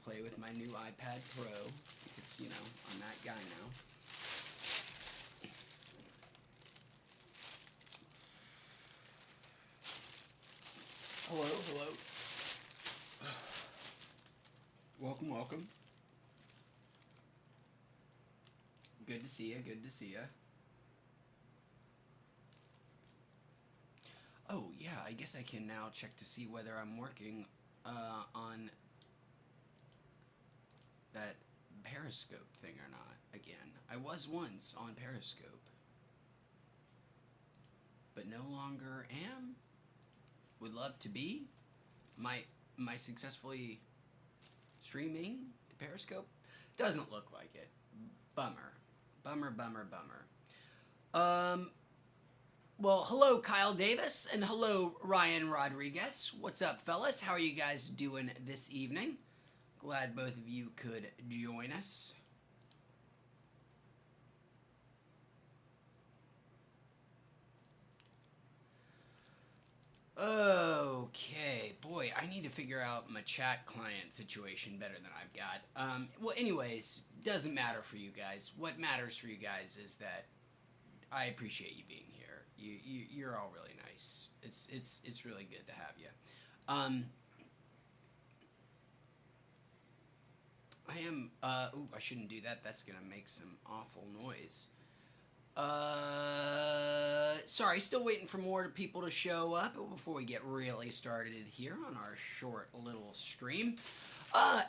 play with my new iPad Pro because, you know, I'm that guy now. Hello. Welcome. Good to see ya. Oh, yeah, I guess I can now check to see whether I'm working on that Periscope thing or not again. I was once on Periscope, but no longer am. Would love to be. Am I successfully streaming to Periscope? Doesn't look like it. Bummer. Well, hello, Kyle Davis, and hello, Ryan Rodriguez. What's up, fellas? How are you guys doing this evening? Glad both of you could join us. Okay, boy, I need to figure out my chat client situation better than I've got. Well, anyways, doesn't matter for you guys. What matters for you guys is that I appreciate you being here. You're all really nice. It's really good to have you. I am. I shouldn't do that. That's gonna make some awful noise. Sorry, still waiting for more people to show up before we get really started here on our short little stream.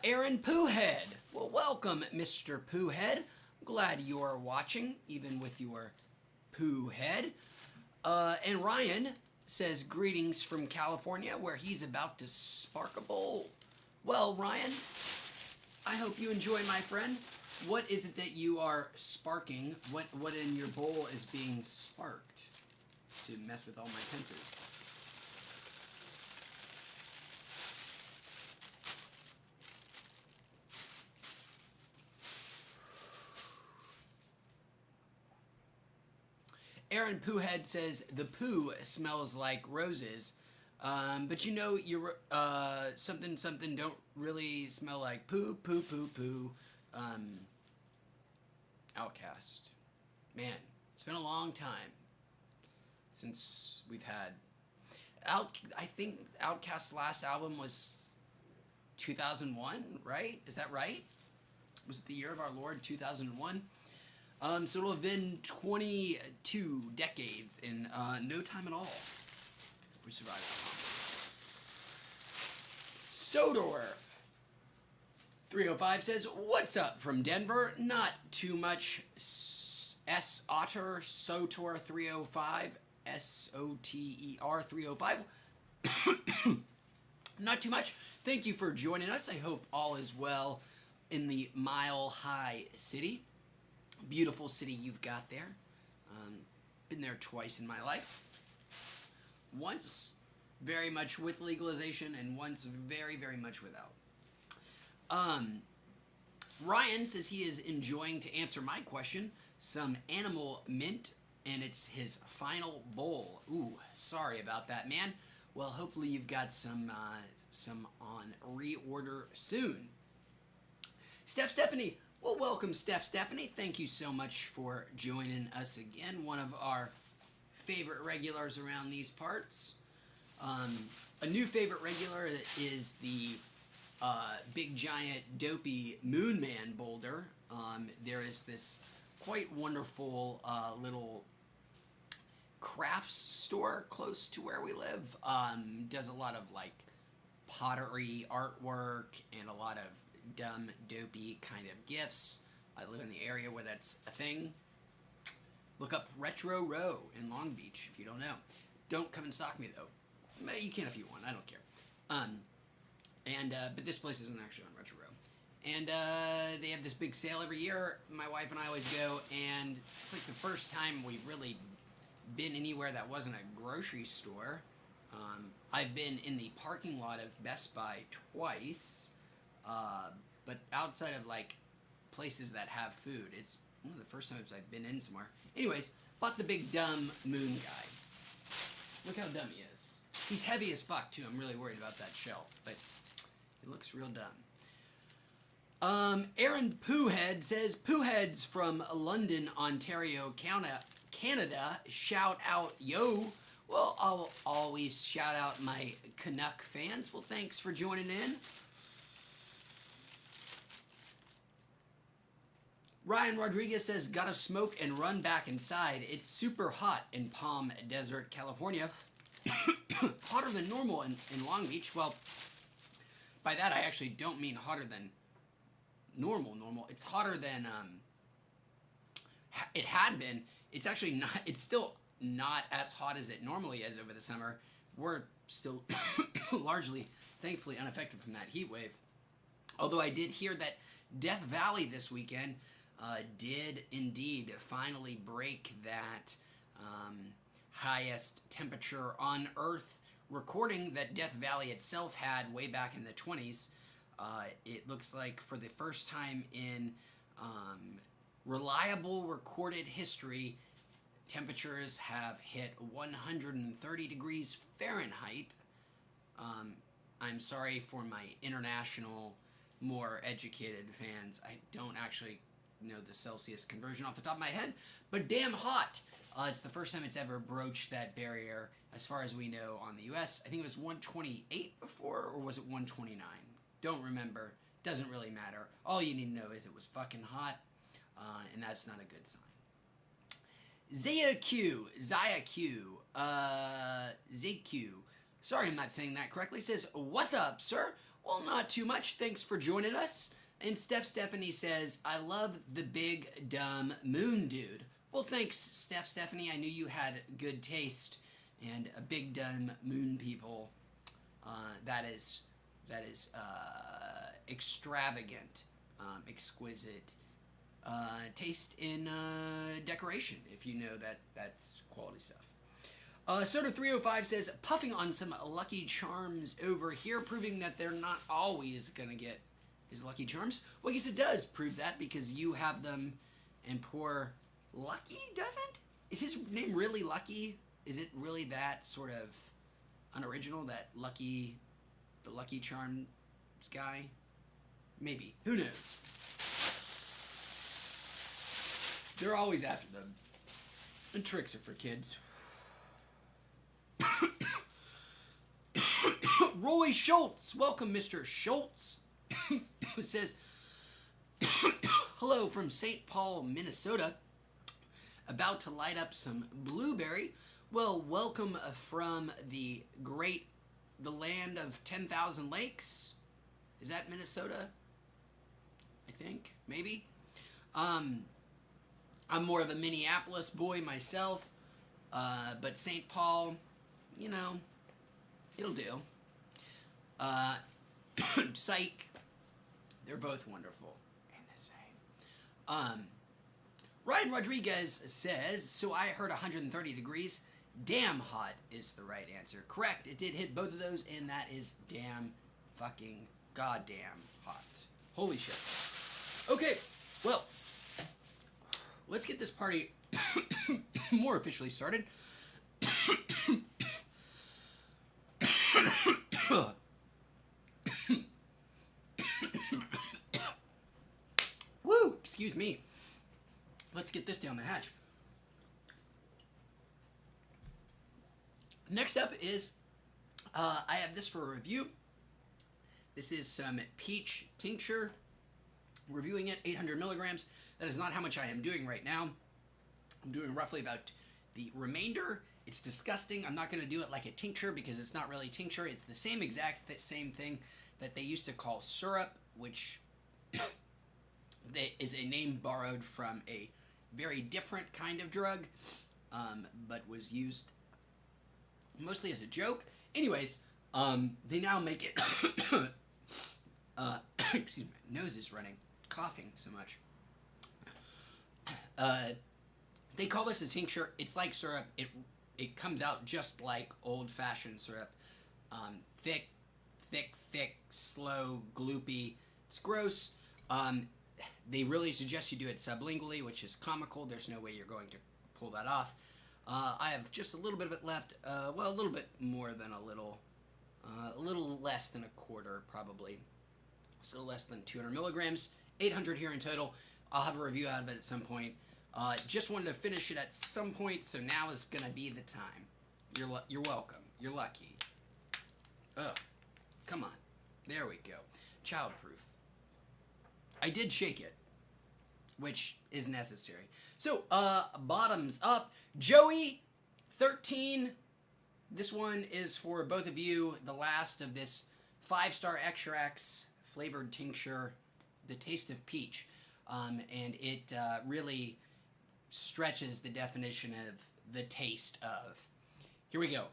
Aaron Poohead. Well, welcome, Mr. Poohead. Glad you're watching, even with your poo head. And Ryan says greetings from California, where he's about to spark a bowl. Well, Ryan, I hope you enjoy, my friend. What is it that you are sparking? What in your bowl is being sparked to mess with all my pencils? Aaron Poohead says the poo smells like roses, but you know something don't really smell like poo. Outcast. Man, it's been a long time since we've had I think Outkast's last album was 2001, right? Is that right? Was it the year of our Lord 2001? So it'll have been 22 decades in no time at all. We survived that long. Sodor 305 says, "What's up from Denver? Not too much." S Otter Sotor 305 SOTER 305. Not too much. Thank you for joining us. I hope all is well in the Mile High City. Beautiful city you've got there. Been there twice in my life. Once very much with legalization, and once very, very much without. Ryan says he is enjoying, to answer my question, some animal mint, and it's his final bowl. Ooh, sorry about that, man. Well, hopefully you've got some on reorder soon. Stephanie. Well, welcome, Stephanie. Thank you so much for joining us again. One of our favorite regulars around these parts. A new favorite regular is the big giant dopey Moonman boulder. There is this quite wonderful little crafts store close to where we live. Does a lot of like pottery artwork and a lot of dumb dopey kind of gifts. I live in the area where that's a thing. Look up Retro Row in Long Beach if you don't know. Don't come and stalk me though. You can if you want. I don't care. But this place isn't actually on Retro Row. And they have this big sale every year. My wife and I always go, and it's like the first time we've really been anywhere that wasn't a grocery store. I've been in the parking lot of Best Buy twice, but outside of like places that have food, it's one of the first times I've been in somewhere. Anyways, bought the big dumb moon guy. Look how dumb he is. He's heavy as fuck too. I'm really worried about that shelf, but it looks real dumb. Aaron Poohead says, Pooheads from London, Ontario, Canada, shout out, yo. Well, I'll always shout out my Canuck fans. Well, thanks for joining in. Ryan Rodriguez says, gotta smoke and run back inside. It's super hot in Palm Desert, California. Hotter than normal in Long Beach. Well, by that I actually don't mean hotter than normal. It's hotter than it had been. It's actually not. It's still not as hot as it normally is over the summer. We're still largely, thankfully, unaffected from that heat wave. Although I did hear that Death Valley this weekend did indeed finally break that highest temperature on Earth recording that Death Valley itself had way back in the 20s. It looks like for the first time in reliable recorded history, temperatures have hit 130 degrees Fahrenheit. I'm sorry for my international, more educated fans. I don't actually know the Celsius conversion off the top of my head, but damn hot. It's the first time it's ever broached that barrier, as far as we know, on the U.S. I think it was 128 before, or was it 129? Don't remember. Doesn't really matter. All you need to know is it was fucking hot, and that's not a good sign. Zaya Q, sorry I'm not saying that correctly, says, what's up, sir? Well, not too much. Thanks for joining us. And Stephanie says, I love the big, dumb moon dude. Well, thanks, Stephanie. I knew you had good taste. And a big, dumb moon people, that is extravagant, exquisite taste in decoration, if you know that's quality stuff. Soda305 says, puffing on some Lucky Charms over here, proving that they're not always going to get his Lucky Charms. Well, I guess it does prove that, because you have them and poor Lucky doesn't? Is his name really Lucky? Is it really that sort of unoriginal, that Lucky, the Lucky Charms guy? Maybe. Who knows? They're always after them. And tricks are for kids. Roy Schultz. Welcome, Mr. Schultz. Who says, hello from St. Paul, Minnesota. About to light up some blueberry. Well, welcome from the land of 10,000 lakes. Is that Minnesota? I think, maybe. I'm more of a Minneapolis boy myself, but St. Paul, you know, it'll do. Psych. They're both wonderful and the same. Ryan Rodriguez says, so I heard 130 degrees. Damn hot is the right answer. Correct. It did hit both of those, and that is damn fucking goddamn hot. Holy shit. Okay, well, let's get this party more officially started. Woo! Excuse me. Let's get this down the hatch. Next up is, I have this for a review. This is some peach tincture. Reviewing it, 800 milligrams. That is not how much I am doing right now. I'm doing roughly about the remainder. It's disgusting. I'm not going to do it like a tincture because it's not really tincture. It's the same exact same thing that they used to call syrup, which is a name borrowed from a very different kind of drug, but was used mostly as a joke. Anyways, they now make it... excuse me, my nose is running. Coughing so much. They call this a tincture. It's like syrup. It comes out just like old-fashioned syrup. Thick, slow, gloopy. It's gross. They really suggest you do it sublingually, which is comical. There's no way you're going to pull that off. I have just a little bit of it left. Well, a little bit more than a little less than a quarter, probably. So less than 200 milligrams. 800 here in total. I'll have a review out of it at some point. Just wanted to finish it at some point, so now is gonna be the time. You're welcome. You're lucky. Ugh. Come on. There we go. Childproof. I did shake it, which is necessary. So, bottoms up. Joey, 13. This one is for both of you. The last of this 5-star extracts flavored tincture, the taste of peach. And it really stretches the definition of the taste of. Here we go.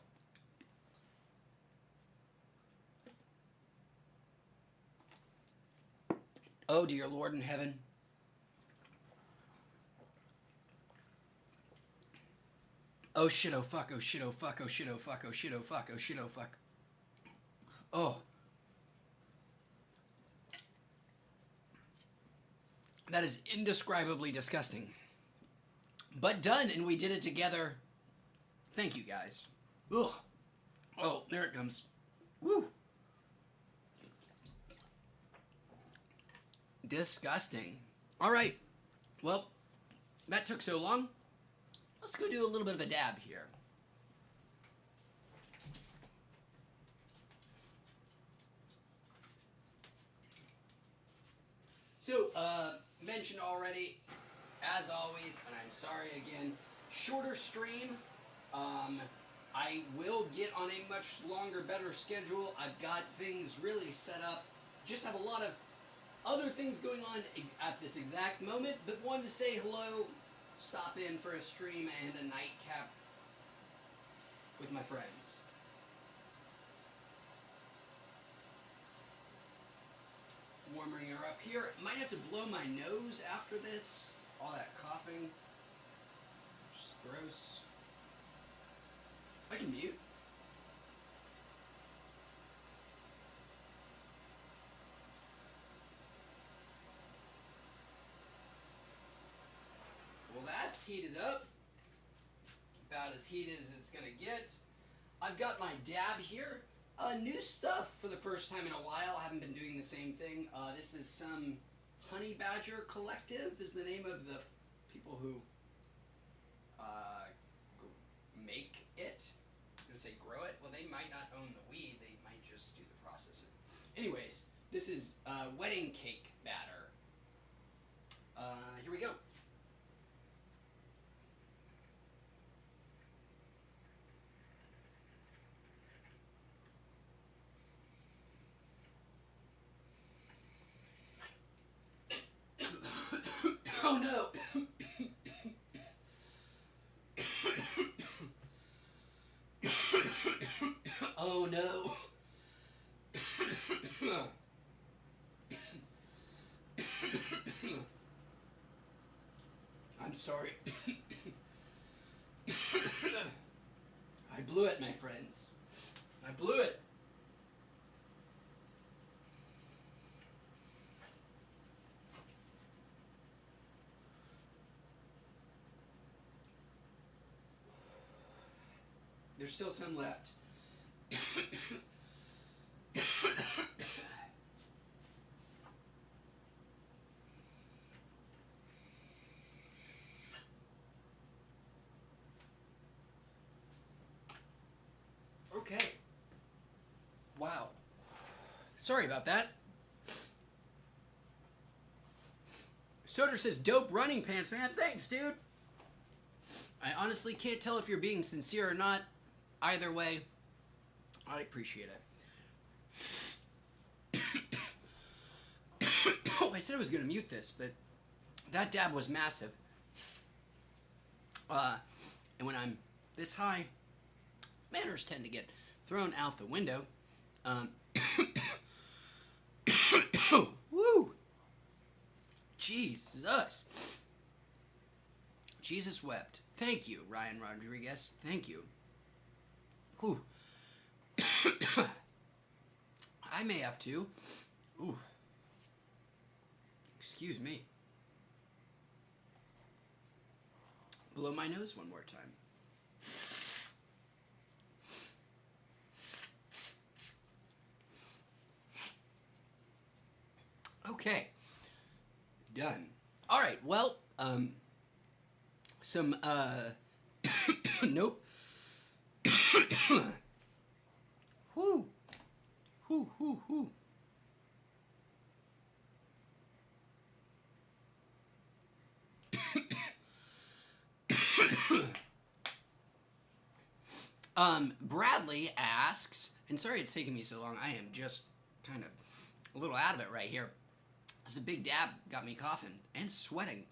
Oh, dear Lord in heaven. Oh shit, oh fuck, oh shit, oh fuck, oh shit, oh fuck, oh shit, oh fuck, oh shit, oh fuck. Oh. That is indescribably disgusting. But done, and we did it together. Thank you, guys. Ugh. Oh, there it comes. Woo. Disgusting. All right. Well, that took so long. Let's go do a little bit of a dab here. So, mentioned already, as always, and I'm sorry again, shorter stream. I will get on a much longer, better schedule. I've got things really set up. Just have a lot of other things going on at this exact moment, but wanted to say hello, stop in for a stream and a nightcap with my friends. Warming her up here. Might have to blow my nose after this. All that coughing. Just gross. I can mute. Well, that's heated up. About as heated as it's gonna get. I've got my dab here. New stuff for the first time in a while. I haven't been doing the same thing. This is some Honey Badger Collective is the name of the people who make it. I was gonna say grow it. Well, they might not own the weed. They might just do the processing. Anyways, this is wedding cake batter. Here we go. Oh no! Oh no! I'm sorry. I blew it, my friends. I blew it. There's still some left. Okay. Wow. Sorry about that. Soder says, dope running pants, man. Thanks, dude. I honestly can't tell if you're being sincere or not. Either way, I appreciate it. Oh, I said I was going to mute this, but that dab was massive. And when I'm this high, manners tend to get thrown out the window. Woo! Jesus. Jesus wept. Thank you, Ryan Rodriguez. Thank you. Whew. I may have to. Ooh. Excuse me. Blow my nose one more time. Okay. Done. All right. Well, some nope. Whoo, whoo, whoo, whoo. Bradley asks, and sorry it's taking me so long. I am just kind of a little out of it right here. This a big dab got me coughing and sweating.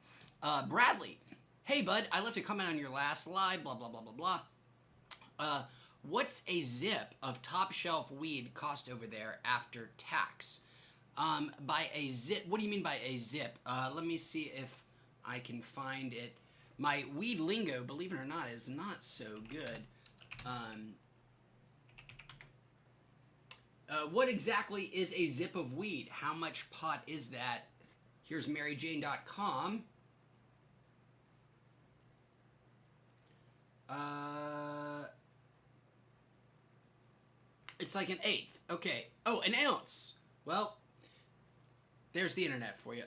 Bradley, hey bud, I left a comment on your last live. Blah blah blah blah blah. What's a zip of top shelf weed cost over there after tax? By a zip, what do you mean by a zip? Let me see if I can find it. My weed lingo, believe it or not, is not so good. What exactly is a zip of weed? How much pot is that? Here's MaryJane.com. It's like an eighth. Okay. Oh, an ounce. Well, there's the internet for you.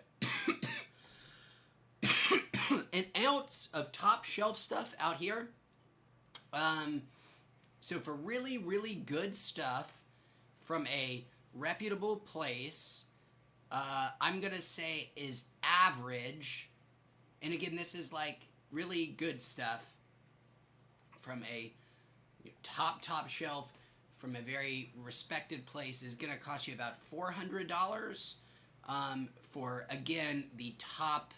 An ounce of top shelf stuff out here. So for really, really good stuff from a reputable place, I'm going to say is average. And again, this is like really good stuff from a top shelf from a very respected place is going to cost you about $400 for, again, the top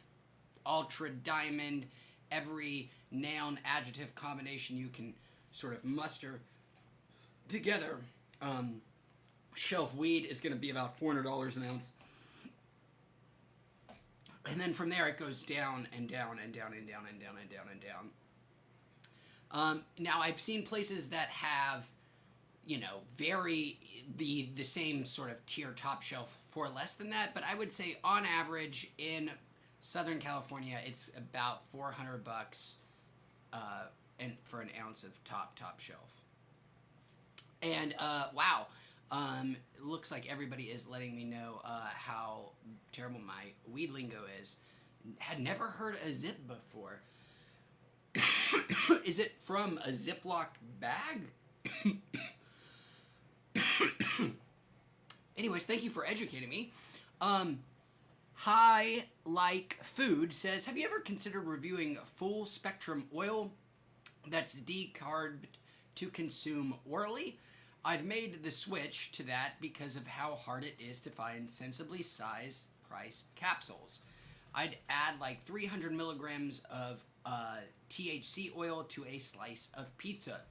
ultra diamond, every noun adjective combination you can sort of muster together. Shelf weed is going to be about $400 an ounce. And then from there it goes down and down and down and down and down and down and down. Now I've seen places that have, you know, the same sort of tier top shelf for less than that, but I would say on average in Southern California it's about $400 and for an ounce of top shelf. And wow, it looks like everybody is letting me know how terrible my weed lingo is. Had never heard a zip before. Is it from a Ziploc bag? Anyways, thank you for educating me. Hi Like Food says, have you ever considered reviewing full spectrum oil that's decarbed to consume orally? I've made the switch to that because of how hard it is to find sensibly sized priced capsules. I'd add like 300 milligrams of THC oil to a slice of pizza.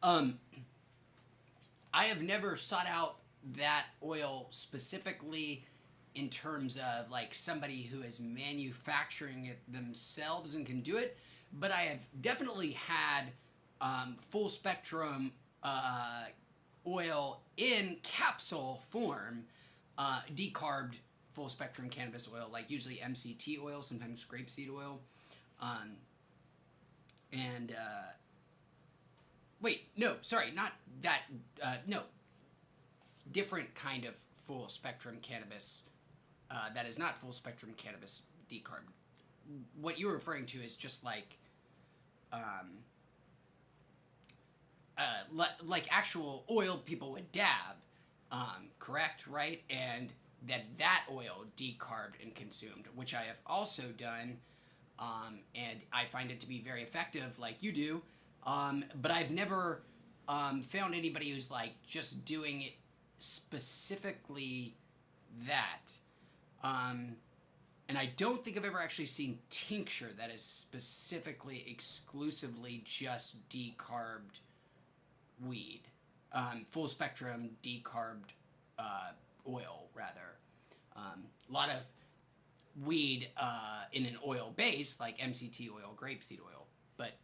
I have never sought out that oil specifically in terms of like somebody who is manufacturing it themselves and can do it, but I have definitely had full spectrum oil in capsule form, decarbed full spectrum cannabis oil, like usually MCT oil, sometimes grapeseed oil, and wait, no, sorry, not that, no, different kind of full spectrum cannabis that is not full spectrum cannabis decarb. What you're referring to is just like like actual oil people would dab, correct, right? And that oil decarbed and consumed, which I have also done, and I find it to be very effective, like you do. But I've never found anybody who's like just doing it specifically that. And I don't think I've ever actually seen tincture that is specifically, exclusively just decarbed weed. Full spectrum decarbed oil, rather. A lot of weed in an oil base, like MCT oil, grapeseed oil. But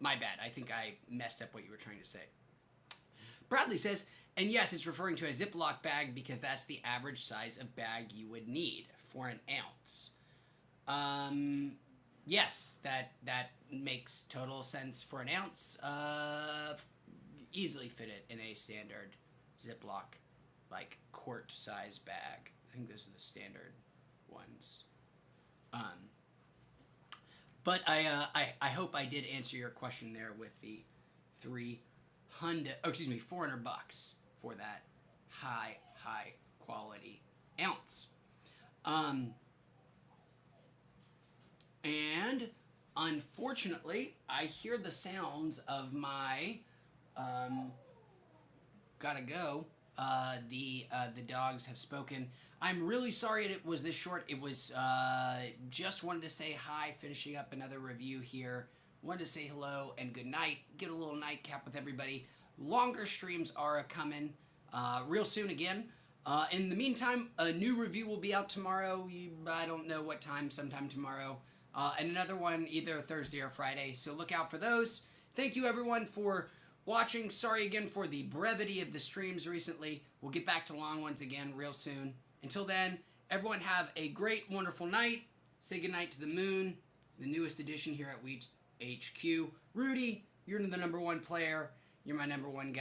my bad, I think I messed up what you were trying to say. Bradley says, and yes, it's referring to a Ziploc bag because that's the average size of bag you would need for an ounce. Yes, that makes total sense for an ounce. Easily fit it in a standard Ziploc, like quart size bag. I think this is the standard ones. But I hope I did answer your question there with the 400 bucks for that high quality ounce. And unfortunately, I hear the sounds of my gotta go. The dogs have spoken. I'm really sorry it was this short. It was just wanted to say hi, finishing up another review here. Wanted to say hello and good night. Get a little nightcap with everybody. Longer streams are coming real soon again. In the meantime, a new review will be out tomorrow. I don't know what time, sometime tomorrow. And another one either Thursday or Friday. So look out for those. Thank you everyone for watching. Sorry again for the brevity of the streams recently. We'll get back to long ones again real soon. Until then, everyone have a great, wonderful night. Say goodnight to the moon, the newest addition here at Weech HQ. Rudy, you're the number one player. You're my number one guy.